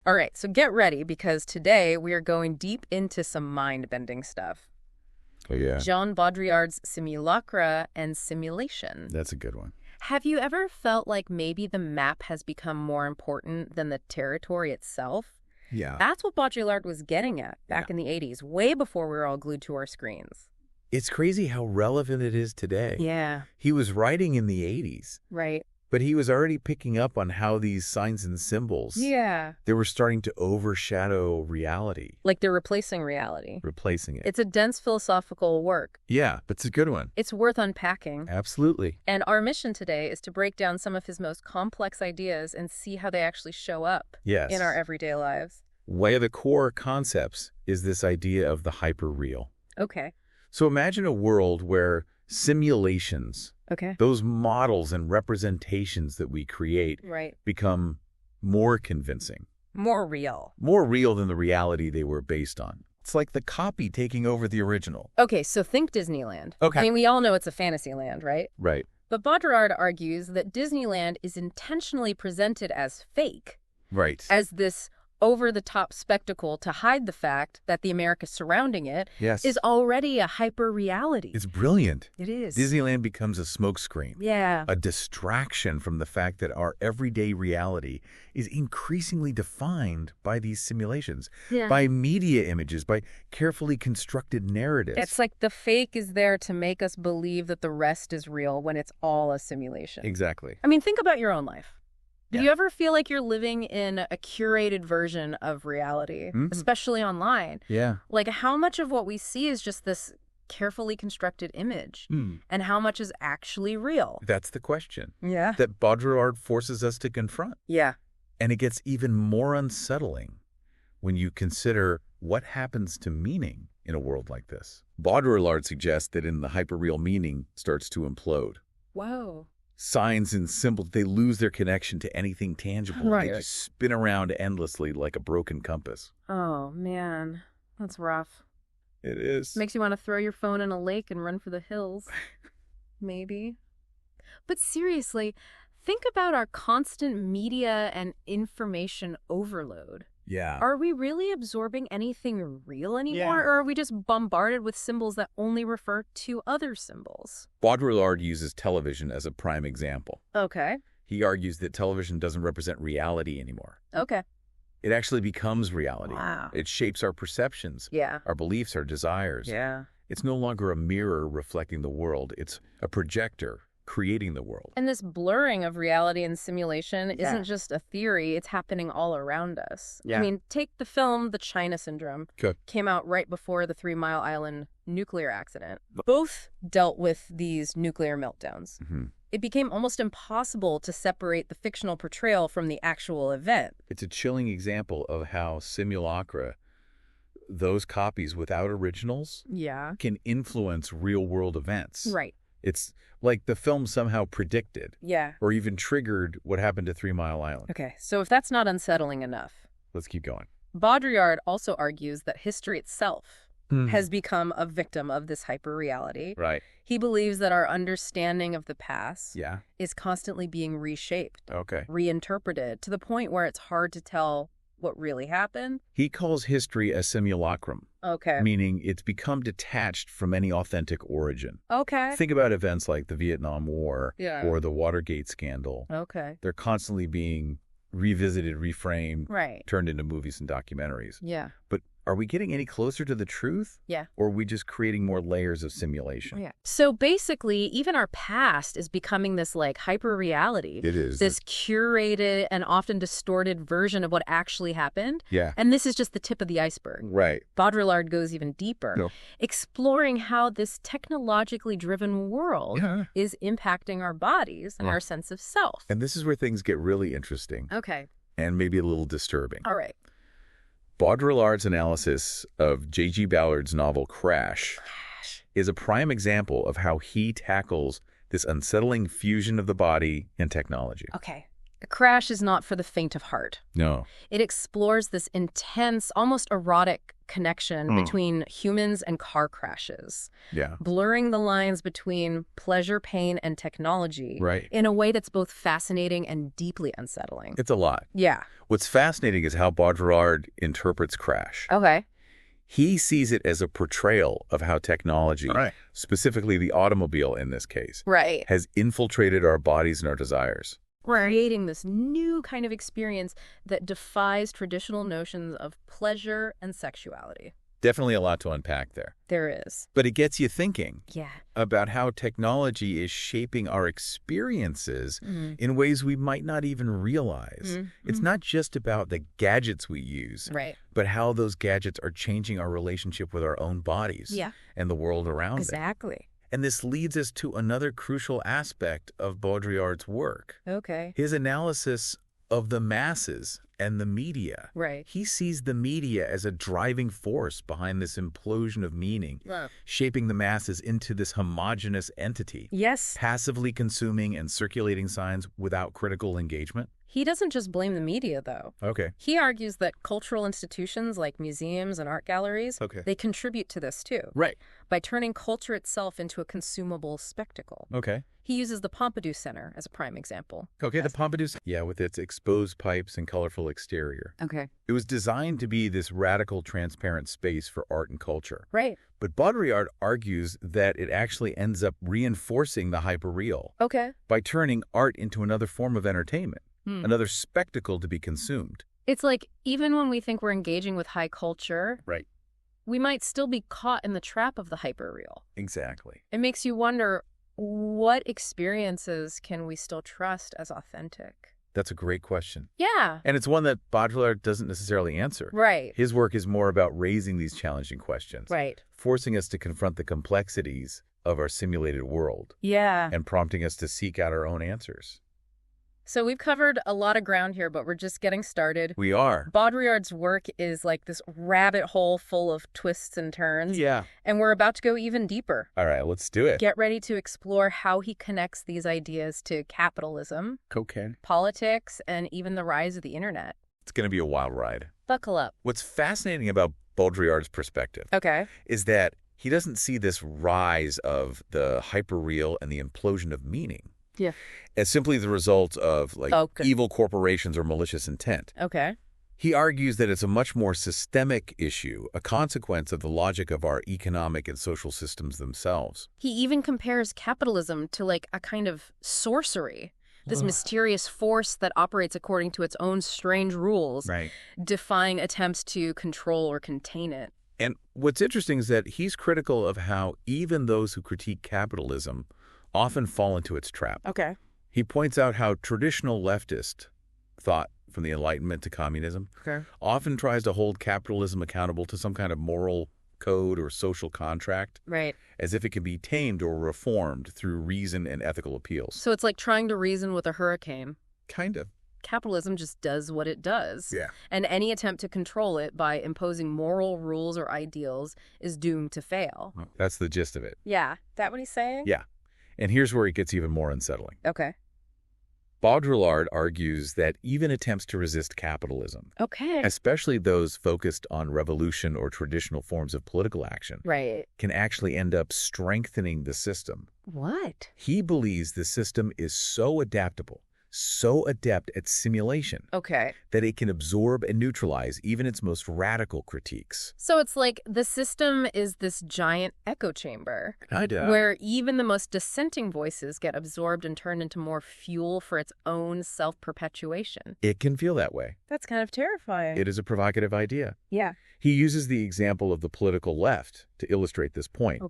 All right, so get ready because today we are going deep into some mind-bending stuff. Oh, yeah. Jean Baudrillard's Simulacra and simulation. That's a good one. Have you ever felt like maybe the map has become more important than the territory itself? Yeah. That's what Baudrillard was getting at back in the 80s, way before we were all glued to our screens. It's crazy how relevant it is today. Yeah. He was writing in the 80s, Right. but he was already picking up on how these signs and symbols, Yeah. they were starting to overshadow reality. Like they're replacing reality. Replacing it. It's a dense philosophical work. Yeah, but it's a good one. It's worth unpacking. Absolutely. And our mission today is to break down some of his most complex ideas and see how they actually show up Yes. in our everyday lives. One of the core concepts is this idea of the hyperreal. Okay. So imagine a world where simulations, Okay. those models and representations that we create, Right. become more convincing, More real. more real than the reality they were based on. It's like the copy taking over the original. Okay, so think Disneyland. Okay. I mean, we all know it's a fantasy land, right? Right. But Baudrillard argues that Disneyland is intentionally presented as fake, Right. as this over-the-top spectacle to hide the fact that the America surrounding it Yes. is already a hyper-reality. It's brilliant. It is. Disneyland becomes a smokescreen, Yeah. a distraction from the fact that our everyday reality is increasingly defined by these simulations, Yeah. by media images, by carefully constructed narratives. It's like the fake is there to make us believe that the rest is real when it's all a simulation. Exactly. I mean, think about your own life. Do Yeah. you ever feel like you're living in a curated version of reality, especially online? Yeah. Like how much of what we see is just this carefully constructed image and how much is actually real? That's the question Yeah. that Baudrillard forces us to confront. Yeah. And it gets even more unsettling when you consider what happens to meaning in a world like this. Baudrillard suggests that in the hyperreal, meaning starts to implode. Whoa. Signs and symbols, they lose their connection to anything tangible. Right. They just spin around endlessly like a broken compass. Oh, man. That's rough. It is. Makes you want to throw your phone in a lake and run for the hills. Maybe. But seriously, think about our constant media and information overload. Yeah. Are we really absorbing anything real anymore, Yeah. or are we just bombarded with symbols that only refer to other symbols? Baudrillard uses television as a prime example. Okay. He argues that television doesn't represent reality anymore. Okay. It actually becomes reality. Wow. It shapes our perceptions, Yeah. our beliefs, our desires. Yeah. It's no longer a mirror reflecting the world. It's a projector creating the world. And this blurring of reality and simulation Yeah. isn't just a theory, it's happening all around us. Yeah. I mean, take the film The China Syndrome. Okay. Came out right before the 3 Mile Island nuclear accident. Both dealt with these nuclear meltdowns. It became almost impossible to separate the fictional portrayal from the actual event. It's a chilling example of how Simulacra, those copies without originals, Yeah. can influence real-world events. Right. It's like the film somehow predicted Yeah. or even triggered what happened to 3 Mile Island. Okay, so if that's not unsettling enough, Let's keep going. Baudrillard also argues that history itself has become a victim of this hyperreality. Right. He believes that our understanding of the past Yeah. is constantly being reshaped, Okay. reinterpreted, to the point where it's hard to tell what really happened. He calls history a simulacrum, Okay. meaning it's become detached from any authentic origin. Okay. Think about events like the Vietnam War Yeah. or the Watergate scandal. Okay. They're constantly being revisited, reframed, Right. turned into movies and documentaries. Yeah. But are we getting any closer to the truth? Yeah. Or are we just creating more layers of simulation? Yeah. So basically, even our past is becoming this like hyper reality. It is. This curated and often distorted version of what actually happened. Yeah. And this is just the tip of the iceberg. Right. Baudrillard goes even deeper, No. exploring how this technologically driven world Yeah. is impacting our bodies and Yeah. our sense of self. And this is where things get really interesting Okay. and maybe a little disturbing. All right. Baudrillard's analysis of J.G. Ballard's novel Crash is a prime example of how he tackles this unsettling fusion of the body and technology. Okay. Crash is not for the faint of heart. No. It explores this intense, almost erotic connection between humans and car crashes, Yeah. blurring the lines between pleasure, pain, and technology Right. in a way that's both fascinating and deeply unsettling. It's a lot. Yeah. What's fascinating is how Baudrillard interprets Crash. Okay. He sees it as a portrayal of how technology, specifically the automobile in this case, Right. has infiltrated our bodies and our desires. Creating this new kind of experience that defies traditional notions of pleasure and sexuality. Definitely a lot to unpack there. There is. But it gets you thinking Yeah. about how technology is shaping our experiences in ways we might not even realize. It's not just about the gadgets we use, Right. but how those gadgets are changing our relationship with our own bodies and the world around it. Exactly. And this leads us to another crucial aspect of Baudrillard's work. Okay. His analysis of the masses and the media. Right. He sees the media as a driving force behind this implosion of meaning, shaping the masses into this homogeneous entity, Yes. passively consuming and circulating signs without critical engagement. He doesn't just blame the media, though. Okay. He argues that cultural institutions like museums and art galleries, they contribute to this too. Right. By turning culture itself into a consumable spectacle. Okay. He uses the Pompidou Center as a prime example. Okay, the Pompidou, with its exposed pipes and colorful exterior. Okay. It was designed to be this radical, transparent space for art and culture. Right. But Baudrillard argues that it actually ends up reinforcing the hyperreal Okay. by turning art into another form of entertainment, another spectacle to be consumed. It's like even when we think we're engaging with high culture, Right. we might still be caught in the trap of the hyperreal. Exactly. It makes you wonder, what experiences can we still trust as authentic? That's a great question. Yeah. And it's one that Baudrillard doesn't necessarily answer. Right. His work is more about raising these challenging questions. Right. Forcing us to confront the complexities of our simulated world. Yeah. And prompting us to seek out our own answers. So we've covered a lot of ground here, but we're just getting started. We are. Baudrillard's work is like this rabbit hole full of twists and turns. Yeah. And we're about to go even deeper. All right, let's do it. Get ready to explore how he connects these ideas to capitalism, Cocaine. politics, and even the rise of the internet. It's going to be a wild ride. Buckle up. What's fascinating about Baudrillard's perspective is that he doesn't see this rise of the hyperreal and the implosion of meaning as simply the result of evil corporations or malicious intent. He argues that it's a much more systemic issue, a consequence of the logic of our economic and social systems themselves. He even compares capitalism to like a kind of sorcery, this mysterious force that operates according to its own strange rules, defying attempts to control or contain it. And what's interesting is that he's critical of how even those who critique capitalism often fall into its trap. He points out how traditional leftist thought, from the Enlightenment to communism, often tries to hold capitalism accountable to some kind of moral code or social contract, as if it can be tamed or reformed through reason and ethical appeals. So it's like trying to reason with a hurricane. Kind of. Capitalism just does what it does. Yeah. And any attempt to control it by imposing moral rules or ideals is doomed to fail. Well, that's the gist of it. Yeah. That what he's saying? Yeah. And here's where it gets even more unsettling. Okay. Baudrillard argues that even attempts to resist capitalism, especially those focused on revolution or traditional forms of political action, can actually end up strengthening the system. What? He believes the system is so adaptable, so adept at simulation, that it can absorb and neutralize even its most radical critiques. So it's like the system is this giant echo chamber where even the most dissenting voices get absorbed and turned into more fuel for its own self-perpetuation. It can feel that way. That's kind of terrifying. It is a provocative idea. Yeah. He uses the example of the political left to illustrate this point.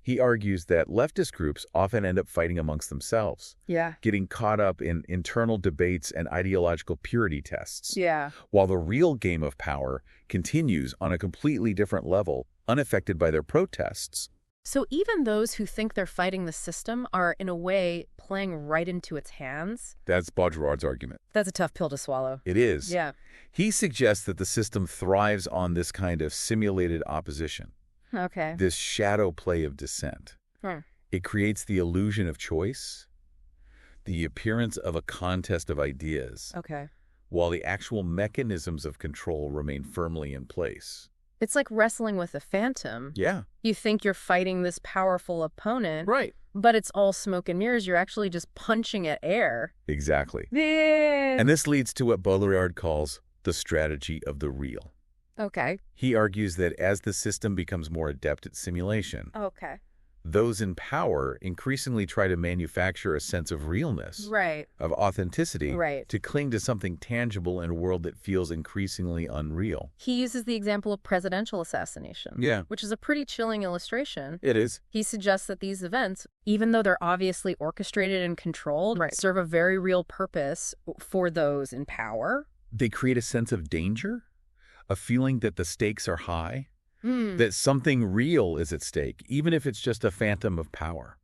He argues that leftist groups often end up fighting amongst themselves, getting caught up in internal debates and ideological purity tests, while the real game of power continues on a completely different level, unaffected by their protests. So even those who think they're fighting the system are, in a way, playing right into its hands? That's Baudrillard's argument. That's a tough pill to swallow. It is. Yeah. He suggests that the system thrives on this kind of simulated opposition. This shadow play of dissent. It creates the illusion of choice, the appearance of a contest of ideas, Okay. while the actual mechanisms of control remain firmly in place. It's like wrestling with a phantom. Yeah. You think you're fighting this powerful opponent, Right. but it's all smoke and mirrors. You're actually just punching at air. Exactly. Yeah. And this leads to what Baudrillard calls the strategy of the real. Okay. He argues that as the system becomes more adept at simulation, Okay. those in power increasingly try to manufacture a sense of realness, Right. of authenticity, Right. to cling to something tangible in a world that feels increasingly unreal. He uses the example of presidential assassination. Yeah. Which is a pretty chilling illustration. It is. He suggests that these events, even though they're obviously orchestrated and controlled, Right. serve a very real purpose for those in power. They create a sense of danger, a feeling that the stakes are high, Hmm. that something real is at stake, even if it's just a phantom of power.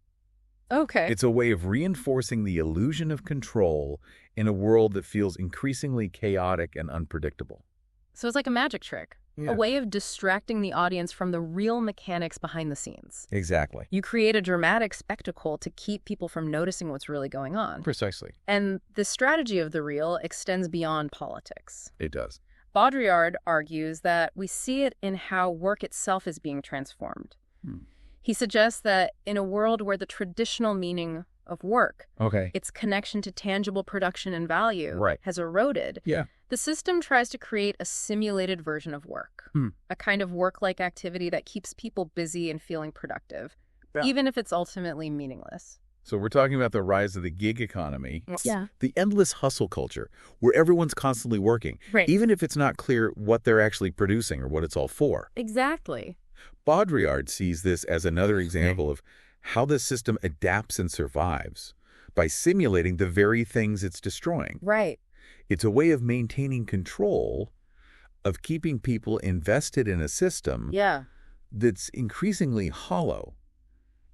Okay. It's a way of reinforcing the illusion of control in a world that feels increasingly chaotic and unpredictable. So it's like a magic trick. Yeah. A way of distracting the audience from the real mechanics behind the scenes. Exactly. You create a dramatic spectacle to keep people from noticing what's really going on. Precisely. And the strategy of the real extends beyond politics. It does. Baudrillard argues that we see it in how work itself is being transformed. He suggests that in a world where the traditional meaning of work, Okay. its connection to tangible production and value, Right. has eroded, Yeah. the system tries to create a simulated version of work, a kind of work-like activity that keeps people busy and feeling productive, Yeah. even if it's ultimately meaningless. So we're talking about the rise of the gig economy, Yeah. the endless hustle culture, where everyone's constantly working, Right. even if it's not clear what they're actually producing or what it's all for. Exactly. Baudrillard sees this as another example of how the system adapts and survives by simulating the very things it's destroying. Right. It's a way of maintaining control, of keeping people invested in a system Yeah. that's increasingly hollow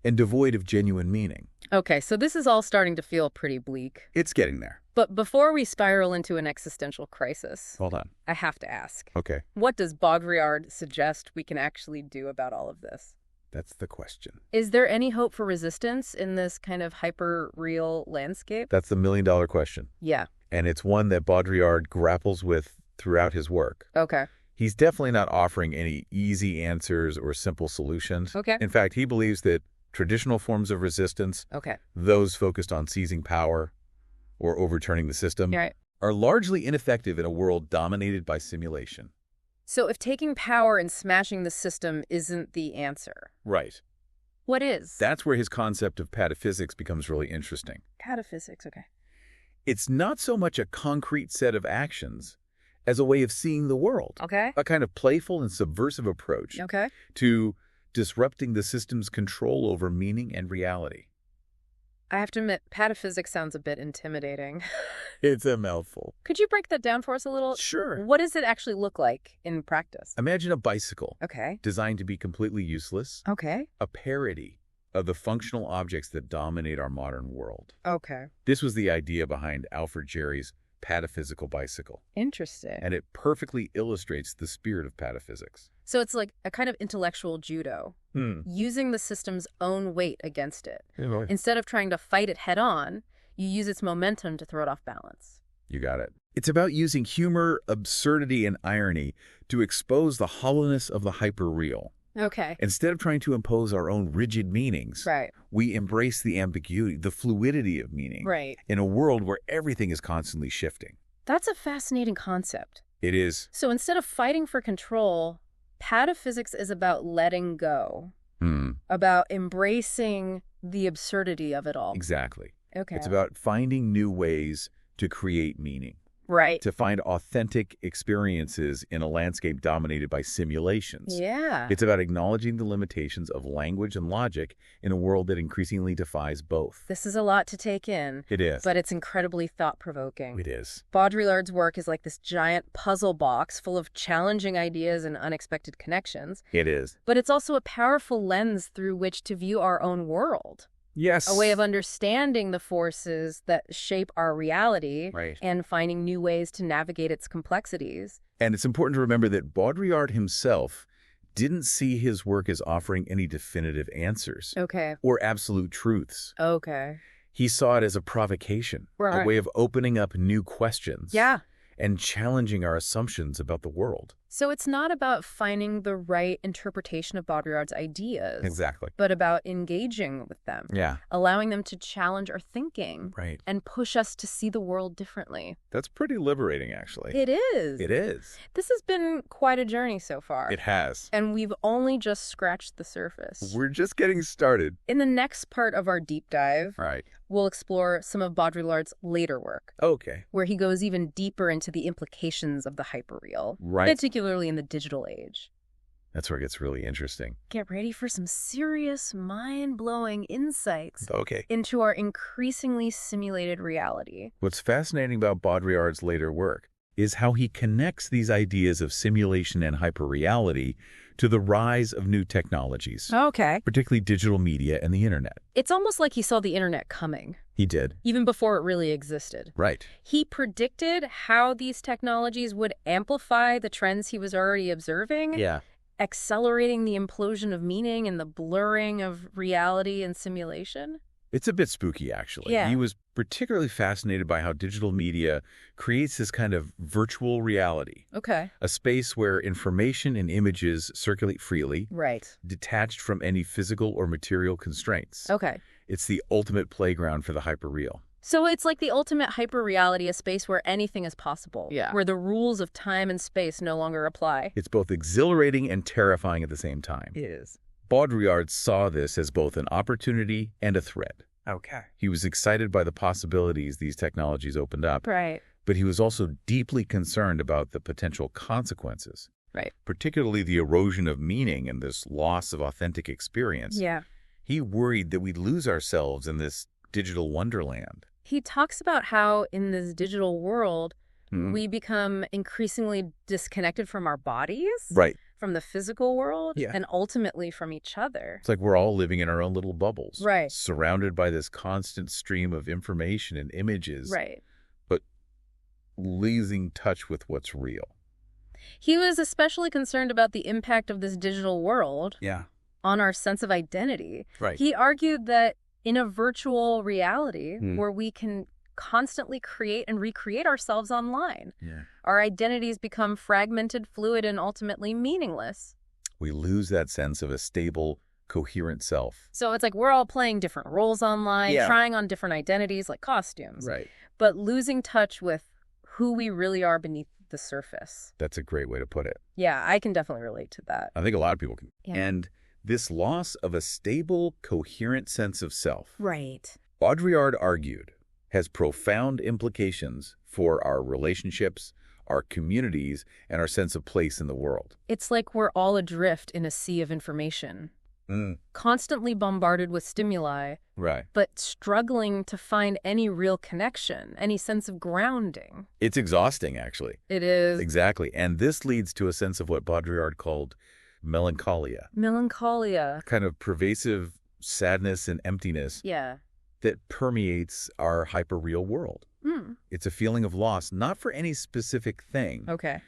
and devoid of genuine meaning. Okay, so this is all starting to feel pretty bleak. It's getting there. But before we spiral into an existential crisis, Hold on. I have to ask, Okay, what does Baudrillard suggest we can actually do about all of this? that's the question. Is there any hope for resistance in this kind of hyper-real landscape? That's the million-dollar question. Yeah. And it's one that Baudrillard grapples with throughout his work. Okay. He's definitely not offering any easy answers or simple solutions. Okay. In fact, he believes that traditional forms of resistance, Okay. those focused on seizing power or overturning the system, Right. are largely ineffective in a world dominated by simulation. So if taking power and smashing the system isn't the answer, Right. what is? That's where his concept of pataphysics becomes really interesting. Pataphysics, okay. It's not so much a concrete set of actions as a way of seeing the world. Okay. A kind of playful and subversive approach Okay. to disrupting the system's control over meaning and reality. I have to admit, pataphysics sounds a bit intimidating. It's a mouthful. Could you break that down for us a little? Sure. What does it actually look like in practice? Imagine a bicycle Okay. designed to be completely useless, Okay. a parody of the functional objects that dominate our modern world. Okay. This was the idea behind Alfred Jarry's pataphysical bicycle, Interesting. and it perfectly illustrates the spirit of pataphysics. So it's like a kind of intellectual judo, using the system's own weight against it. Instead of trying to fight it head on, you use its momentum to throw it off balance. You got it. It's about using humor, absurdity, and irony to expose the hollowness of the hyperreal. Okay. Instead of trying to impose our own rigid meanings, Right. we embrace the ambiguity, the fluidity of meaning, Right. in a world where everything is constantly shifting. That's a fascinating concept. It is. So instead of fighting for control, pataphysics is about letting go, about embracing the absurdity of it all. Exactly. Okay. It's about finding new ways to create meaning, Right. to find authentic experiences in a landscape dominated by simulations. Yeah. It's about acknowledging the limitations of language and logic in a world that increasingly defies both. This is a lot to take in. It is. But it's incredibly thought-provoking. It is. Baudrillard's work is like this giant puzzle box full of challenging ideas and unexpected connections. It is. But it's also a powerful lens through which to view our own world. Yes. A way of understanding the forces that shape our reality Right. and finding new ways to navigate its complexities. And it's important to remember that Baudrillard himself didn't see his work as offering any definitive answers Okay. or absolute truths. Okay. He saw it as a provocation, a way of opening up new questions. Yeah. And challenging our assumptions about the world. So it's not about finding the right interpretation of Baudrillard's ideas. Exactly. But about engaging with them. Yeah. Allowing them to challenge our thinking. Right. And push us to see the world differently. That's pretty liberating, actually. It is. It is. This has been quite a journey so far. It has. And we've only just scratched the surface. We're just getting started. In the next part of our deep dive, we'll explore some of Baudrillard's later work. Okay. Where he goes even deeper into the implications of the hyperreal. Right. Particularly in the digital age. That's where it gets really interesting. Get ready for some serious, mind-blowing insights Okay. into our increasingly simulated reality. What's fascinating about Baudrillard's later work is how he connects these ideas of simulation and hyperreality to the rise of new technologies. Okay. Particularly digital media and the internet. It's almost like he saw the internet coming. He did. Even before it really existed. Right. He predicted how these technologies would amplify the trends he was already observing. Yeah. Accelerating the implosion of meaning and the blurring of reality and simulation. It's a bit spooky, actually. Yeah. He was particularly fascinated by how digital media creates this kind of virtual reality. Okay. A space where information and images circulate freely. Right. Detached from any physical or material constraints. Okay. It's the ultimate playground for the hyperreal. So it's like the ultimate hyperreality, a space where anything is possible. Yeah. Where the rules of time and space no longer apply. It's both exhilarating and terrifying at the same time. It is. Baudrillard saw this as both an opportunity and a threat. Okay. He was excited by the possibilities these technologies opened up. Right. But he was also deeply concerned about the potential consequences. Right. Particularly the erosion of meaning and this loss of authentic experience. Yeah. He worried that we'd lose ourselves in this digital wonderland. He talks about how in this digital world, we become increasingly disconnected from our bodies. Right. From the physical world. Yeah. And ultimately from each other. It's like we're all living in our own little bubbles. Right. Surrounded by this constant stream of information and images. Right. But losing touch with what's real. He was especially concerned about the impact of this digital world. Yeah. On our sense of identity. Right. He argued that in a virtual reality where we can constantly create and recreate ourselves online, our identities become fragmented, fluid, and ultimately meaningless. We lose that sense of a stable, coherent self. So it's like we're all playing different roles online, trying on different identities like costumes, Right. but losing touch with who we really are beneath the surface. That's a great way to put it. Yeah, I can definitely relate to that. I think a lot of people can. Yeah. And this loss of a stable, coherent sense of self, Right. Baudrillard argued, has profound implications for our relationships, our communities, and our sense of place in the world. It's like we're all adrift in a sea of information, constantly bombarded with stimuli, Right. but struggling to find any real connection, any sense of grounding. It's exhausting, actually. It is. Exactly. And this leads to a sense of what Baudrillard called melancholia. Melancholia. Kind of pervasive sadness and emptiness Yeah. that permeates our hyperreal world. It's a feeling of loss, not for any specific thing, Okay.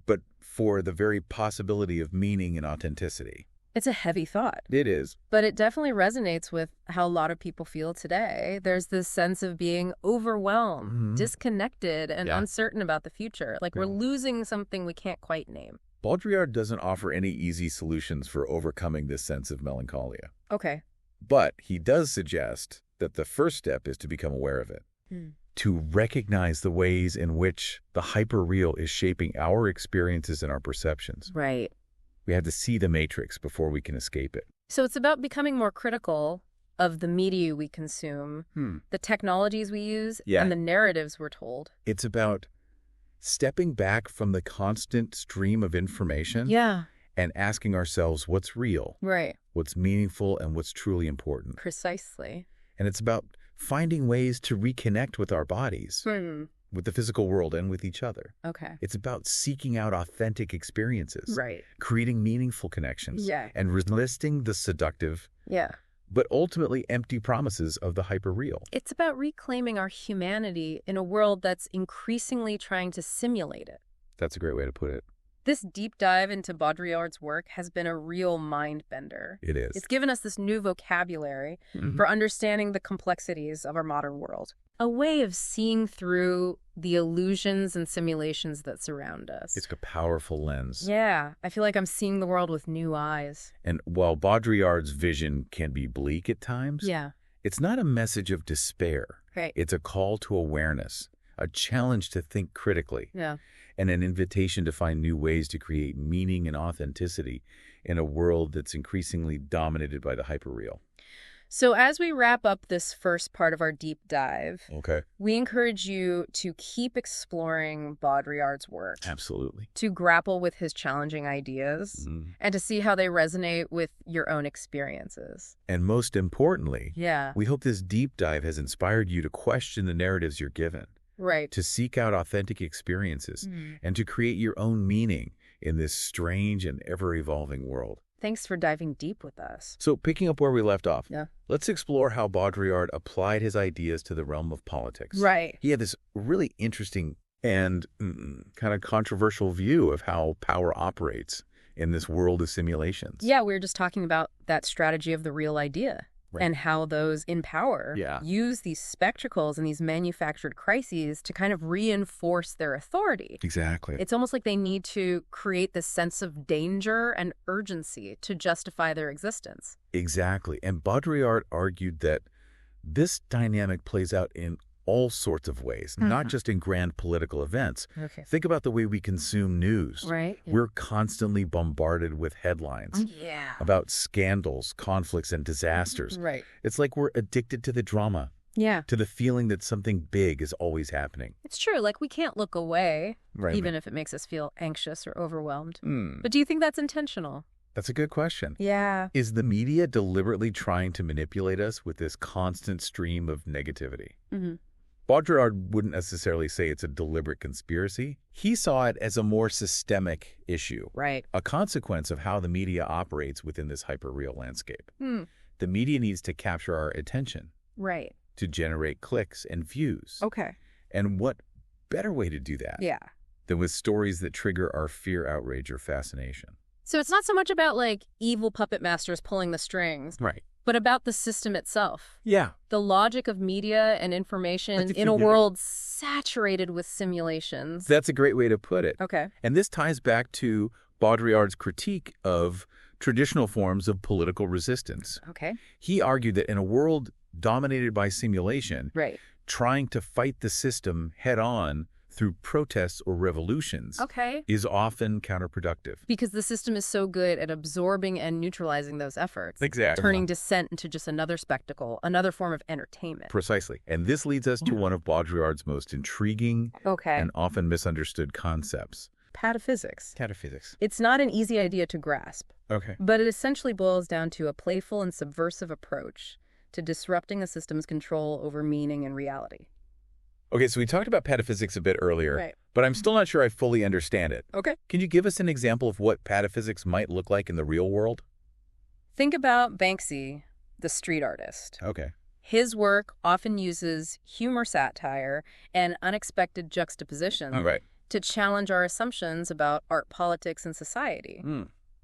but for the very possibility of meaning and authenticity. It's a heavy thought, It is. but it definitely resonates with how a lot of people feel today. There's this sense of being overwhelmed, disconnected, and uncertain about the future. Like we're losing something we can't quite name. Baudrillard doesn't offer any easy solutions for overcoming this sense of melancholia. Okay. But he does suggest that the first step is to become aware of it. To recognize the ways in which the hyperreal is shaping our experiences and our perceptions. Right. We have to see the matrix before we can escape it. So it's about becoming more critical of the media we consume, the technologies we use, and the narratives we're told. It's about stepping back from the constant stream of information and asking ourselves what's real, Right. what's meaningful, and what's truly important. Precisely. And it's about finding ways to reconnect with our bodies, with the physical world, and with each other. Okay. It's about seeking out authentic experiences, Right. creating meaningful connections, and resisting the seductive, but ultimately empty promises of the hyperreal. It's about reclaiming our humanity in a world that's increasingly trying to simulate it. That's a great way to put it. This deep dive into Baudrillard's work has been a real mind-bender. It is. It's given us this new vocabulary for understanding the complexities of our modern world. A way of seeing through the illusions and simulations that surround us. It's a powerful lens. Yeah, I feel like I'm seeing the world with new eyes. And while Baudrillard's vision can be bleak at times, Yeah. it's not a message of despair. Right. It's a call to awareness, a challenge to think critically, Yeah. and an invitation to find new ways to create meaning and authenticity in a world that's increasingly dominated by the hyperreal. So as we wrap up this first part of our deep dive, Okay. we encourage you to keep exploring Baudrillard's work, Absolutely. to grapple with his challenging ideas, and to see how they resonate with your own experiences. And most importantly, Yeah. we hope this deep dive has inspired you to question the narratives you're given, Right. to seek out authentic experiences, and to create your own meaning in this strange and ever-evolving world. Thanks for diving deep with us. So picking up where we left off, Yeah. let's explore how Baudrillard applied his ideas to the realm of politics. Right. He had this really interesting and kind of controversial view of how power operates in this world of simulations. Yeah, we were just talking about that strategy of the real idea. Right. And how those in power use these spectacles and these manufactured crises to kind of reinforce their authority. Exactly. It's almost like they need to create this sense of danger and urgency to justify their existence. Exactly. And Baudrillard argued that this dynamic plays out in all sorts of ways, not just in grand political events. Okay. Think about the way we consume news. Right. We're constantly bombarded with headlines about scandals, conflicts, and disasters. Right. It's like we're addicted to the drama, Yeah. to the feeling that something big is always happening. It's true. Like, we can't look away, Right. even if it makes us feel anxious or overwhelmed. But do you think that's intentional? That's a good question. Yeah. Is the media deliberately trying to manipulate us with this constant stream of negativity? Baudrillard wouldn't necessarily say it's a deliberate conspiracy. He saw it as a more systemic issue, Right. a consequence of how the media operates within this hyperreal landscape. The media needs to capture our attention, Right. to generate clicks and views. Okay. And what better way to do that Yeah. than with stories that trigger our fear, outrage, or fascination? So it's not so much about, like, evil puppet masters pulling the strings, Right. but about the system itself. Yeah. The logic of media and information in a world saturated with simulations. That's a great way to put it. Okay. And this ties back to Baudrillard's critique of traditional forms of political resistance. Okay. He argued that in a world dominated by simulation, Right. trying to fight the system head-on through protests or revolutions Okay. is often counterproductive. Because the system is so good at absorbing and neutralizing those efforts. Exactly. Turning dissent into just another spectacle, another form of entertainment. Precisely. And this leads us to one of Baudrillard's most intriguing Okay. and often misunderstood concepts. Pataphysics. Cataphysics. It's not an easy idea to grasp, Okay. but it essentially boils down to a playful and subversive approach to disrupting a system's control over meaning and reality. Okay, so we talked about pataphysics a bit earlier, Right. but I'm still not sure I fully understand it. Okay. Can you give us an example of what pataphysics might look like in the real world? Think about Banksy, the street artist. Okay. His work often uses humor, satire, and unexpected juxtaposition All right. to challenge our assumptions about art, politics, and society.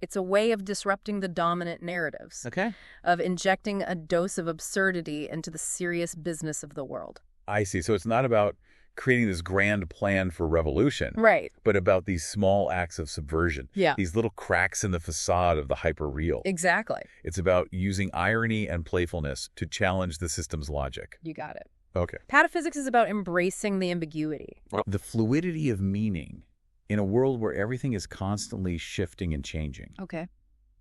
It's a way of disrupting the dominant narratives, Okay. of injecting a dose of absurdity into the serious business of the world. I see. So it's not about creating this grand plan for revolution, Right. but about these small acts of subversion. Yeah. These little cracks in the facade of the hyperreal. Exactly. It's about using irony and playfulness to challenge the system's logic. You got it. Okay. Pataphysics is about embracing the ambiguity. The fluidity of meaning in a world where everything is constantly shifting and changing. Okay.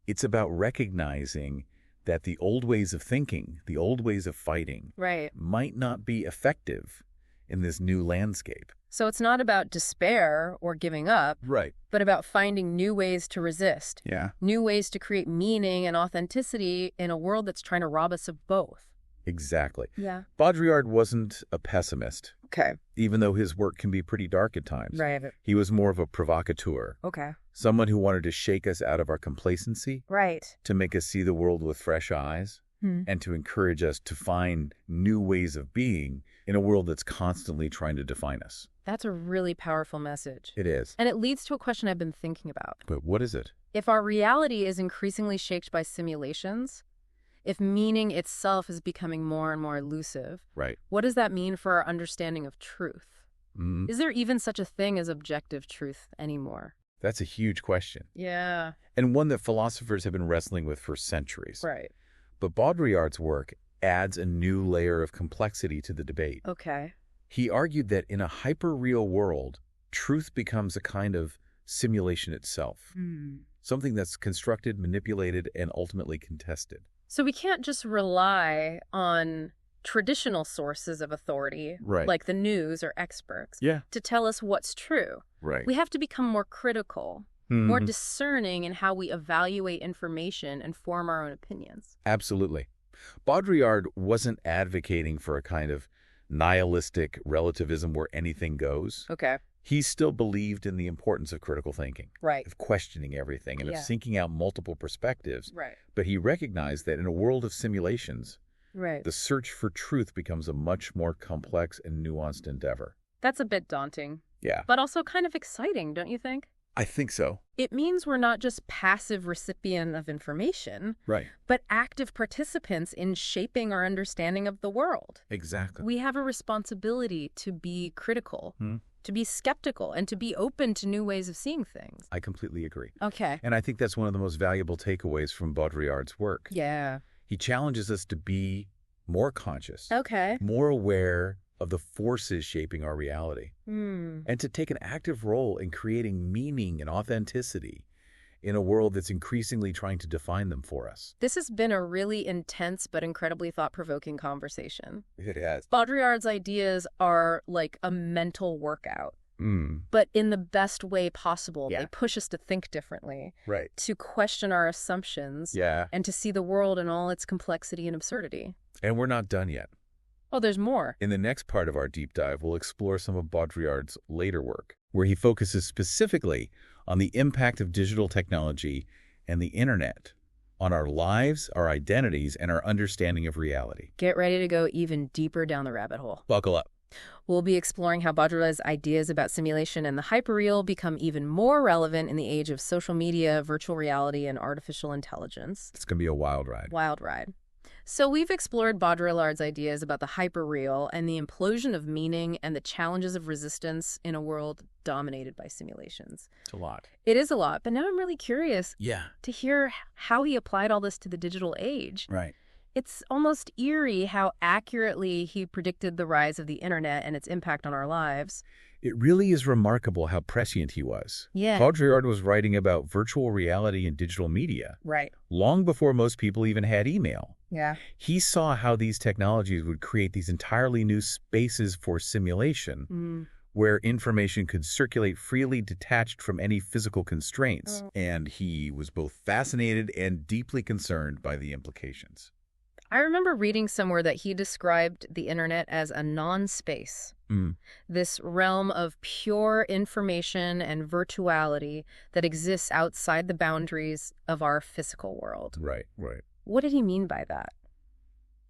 It's about recognizing that the old ways of thinking, the old ways of fighting, Right. might not be effective in this new landscape. So it's not about despair or giving up, Right. but about finding new ways to resist, Yeah. new ways to create meaning and authenticity in a world that's trying to rob us of both. Exactly. Yeah. Baudrillard wasn't a pessimist, Okay. even though his work can be pretty dark at times. Right. He was more of a provocateur, Okay. someone who wanted to shake us out of our complacency, Right. to make us see the world with fresh eyes, and to encourage us to find new ways of being in a world that's constantly trying to define us. That's a really powerful message. It is. And it leads to a question I've been thinking about. But what is it? If our reality is increasingly shaped by simulations, if meaning itself is becoming more and more elusive, Right. what does that mean for our understanding of truth? Mm, Is there even such a thing as objective truth anymore? that's a huge question, Yeah. and one that philosophers have been wrestling with for centuries. Right. But Baudrillard's work adds a new layer of complexity to the debate. Okay. He argued that in a hyperreal world, truth becomes a kind of simulation itself, something that's constructed, manipulated, and ultimately contested. So we can't just rely on traditional sources of authority, Right. like the news or experts, Yeah. to tell us what's true. Right. We have to become more critical, more discerning in how we evaluate information and form our own opinions. Absolutely. Baudrillard wasn't advocating for a kind of nihilistic relativism where anything goes. Okay. He still believed in the importance of critical thinking, Right. of questioning everything, and Yeah. of seeking out multiple perspectives. Right. But he recognized that in a world of simulations, Right. the search for truth becomes a much more complex and nuanced endeavor. That's a bit daunting, Yeah, but also kind of exciting, don't you think? I think so. It means we're not just passive recipient of information, Right. but active participants in shaping our understanding of the world. Exactly. We have a responsibility to be critical, to be skeptical, and to be open to new ways of seeing things. I completely agree. Okay. And I think that's one of the most valuable takeaways from Baudrillard's work. Yeah. He challenges us to be more conscious, Okay. more aware of the forces shaping our reality, and to take an active role in creating meaning and authenticity in a world that's increasingly trying to define them for us. This has been a really intense but incredibly thought-provoking conversation. It has. Baudrillard's ideas are like a mental workout, but in the best way possible. Yeah. They push us to think differently, Right. to question our assumptions, Yeah. and to see the world in all its complexity and absurdity. And we're not done yet. Oh, there's more. In the next part of our deep dive, we'll explore some of Baudrillard's later work, where he focuses specifically on the impact of digital technology and the internet on our lives, our identities, and our understanding of reality. Get ready to go even deeper down the rabbit hole. Buckle up. We'll be exploring how Baudrillard's ideas about simulation and the hyperreal become even more relevant in the age of social media, virtual reality, and artificial intelligence. It's going to be a wild ride. Wild ride. So we've explored Baudrillard's ideas about the hyperreal and the implosion of meaning and the challenges of resistance in a world dominated by simulations. It's a lot. It is a lot, but now I'm really curious Yeah. to hear how he applied all this to the digital age. Right. It's almost eerie how accurately he predicted the rise of the internet and its impact on our lives. It really is remarkable how prescient he was. Yeah. Baudrillard was writing about virtual reality and digital media Right. long before most people even had email. Yeah. He saw how these technologies would create these entirely new spaces for simulation where information could circulate freely detached from any physical constraints. And he was both fascinated and deeply concerned by the implications. I remember reading somewhere that he described the internet as a non-space, this realm of pure information and virtuality that exists outside the boundaries of our physical world. Right, right. What did he mean by that?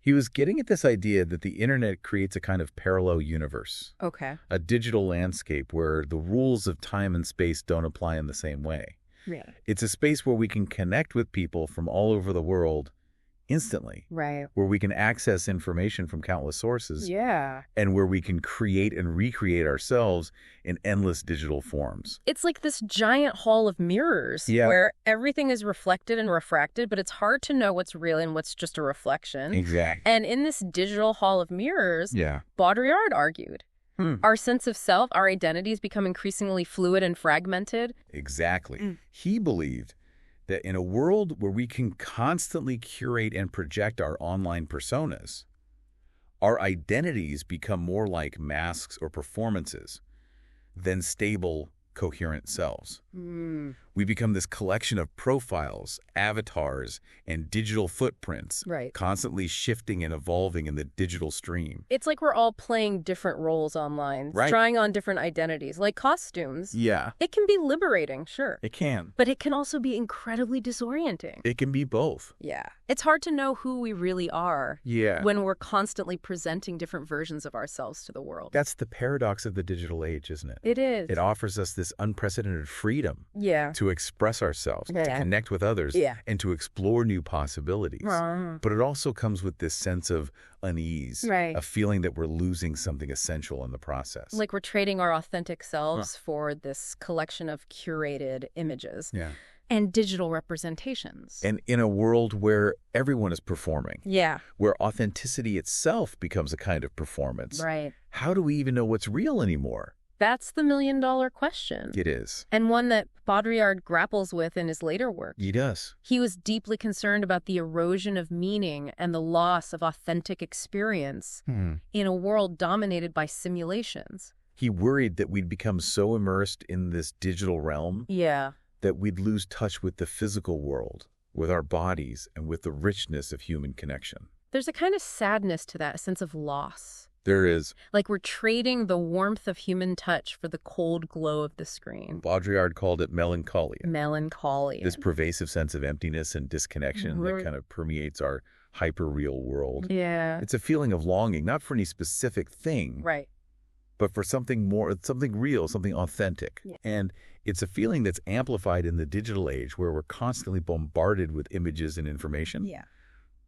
He was getting at this idea that the internet creates a kind of parallel universe, Okay. a digital landscape where the rules of time and space don't apply in the same way. Yeah. It's a space where we can connect with people from all over the world instantly, Right. where we can access information from countless sources, Yeah. and where we can create and recreate ourselves in endless digital forms. It's like this giant hall of mirrors where everything is reflected and refracted, but it's hard to know what's real and what's just a reflection. Exactly. And in this digital hall of mirrors, Yeah. Baudrillard argued, our sense of self, our identities become increasingly fluid and fragmented. Exactly. He believed that in a world where we can constantly curate and project our online personas, our identities become more like masks or performances than stable, coherent selves. We become this collection of profiles, avatars, and digital footprints, Right. constantly shifting and evolving in the digital stream. It's like we're all playing different roles online, Right. trying on different identities, like costumes. Yeah, It can be liberating, sure, it can. but it can also be incredibly disorienting. It can be both. Yeah. It's hard to know who we really are Yeah. when we're constantly presenting different versions of ourselves to the world. That's the paradox of the digital age, isn't it? It is. It offers us this unprecedented freedom Yeah. to express ourselves, to Yeah. connect with others, Yeah. and to explore new possibilities. But it also comes with this sense of unease, Right. a feeling that we're losing something essential in the process. Like we're trading our authentic selves for this collection of curated images Yeah. and digital representations. And in a world where everyone is performing, Yeah. where authenticity itself becomes a kind of performance, Right. how do we even know what's real anymore? That's the million-dollar question. It is. And one that Baudrillard grapples with in his later work. He does. He was deeply concerned about the erosion of meaning and the loss of authentic experience in a world dominated by simulations. He worried that we'd become so immersed in this digital realm Yeah. that we'd lose touch with the physical world, with our bodies, and with the richness of human connection. There's a kind of sadness to that, a sense of loss. There is. Like we're trading the warmth of human touch for the cold glow of the screen. Baudrillard called it melancholia. Melancholy. This pervasive sense of emptiness and disconnection that kind of permeates our hyperreal world. Yeah. It's a feeling of longing, not for any specific thing, Right. but for something more, something real, something authentic. Yeah. And it's a feeling that's amplified in the digital age where we're constantly bombarded with images and information,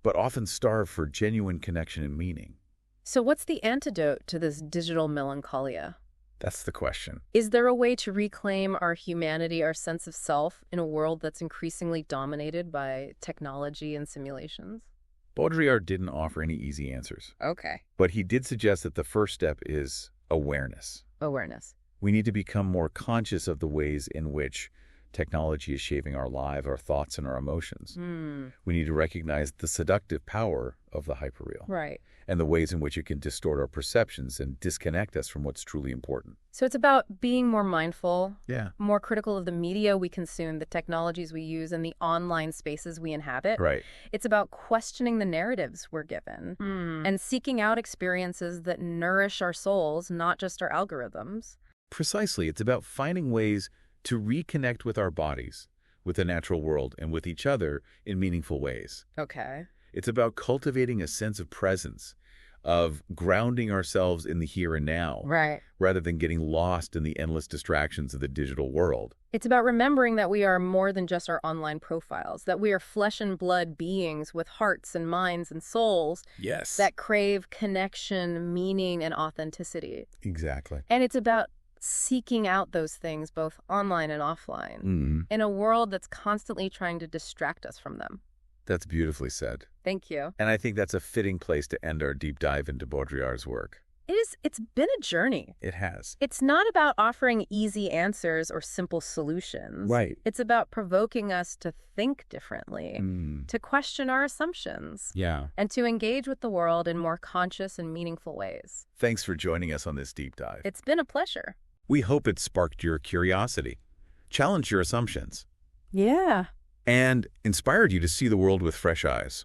but often starved for genuine connection and meaning. So what's the antidote to this digital melancholia? That's the question. Is there a way to reclaim our humanity, our sense of self, in a world that's increasingly dominated by technology and simulations? Baudrillard didn't offer any easy answers, Okay. but he did suggest that the first step is awareness. Awareness. We need to become more conscious of the ways in which technology is shaping our lives, our thoughts, and our emotions. We need to recognize the seductive power of the hyperreal. Right. And the ways in which it can distort our perceptions and disconnect us from what's truly important. So it's about being more mindful, Yeah. more critical of the media we consume, the technologies we use, and the online spaces we inhabit. Right. It's about questioning the narratives we're given and seeking out experiences that nourish our souls, not just our algorithms. Precisely. It's about finding ways to reconnect with our bodies, with the natural world, and with each other in meaningful ways. Okay. It's about cultivating a sense of presence, of grounding ourselves in the here and now, Right. rather than getting lost in the endless distractions of the digital world. It's about remembering that we are more than just our online profiles, that we are flesh and blood beings with hearts and minds and souls Yes. that crave connection, meaning, and authenticity. Exactly. And it's about seeking out those things both online and offline in a world that's constantly trying to distract us from them. That's beautifully said. Thank you. And I think that's a fitting place to end our deep dive into Baudrillard's work. It's been a journey. It has. It's not about offering easy answers or simple solutions. Right. It's about provoking us to think differently, to question our assumptions, Yeah. and to engage with the world in more conscious and meaningful ways. Thanks for joining us on this deep dive. It's been a pleasure. We hope it sparked your curiosity, challenged your assumptions, Yeah. and inspired you to see the world with fresh eyes.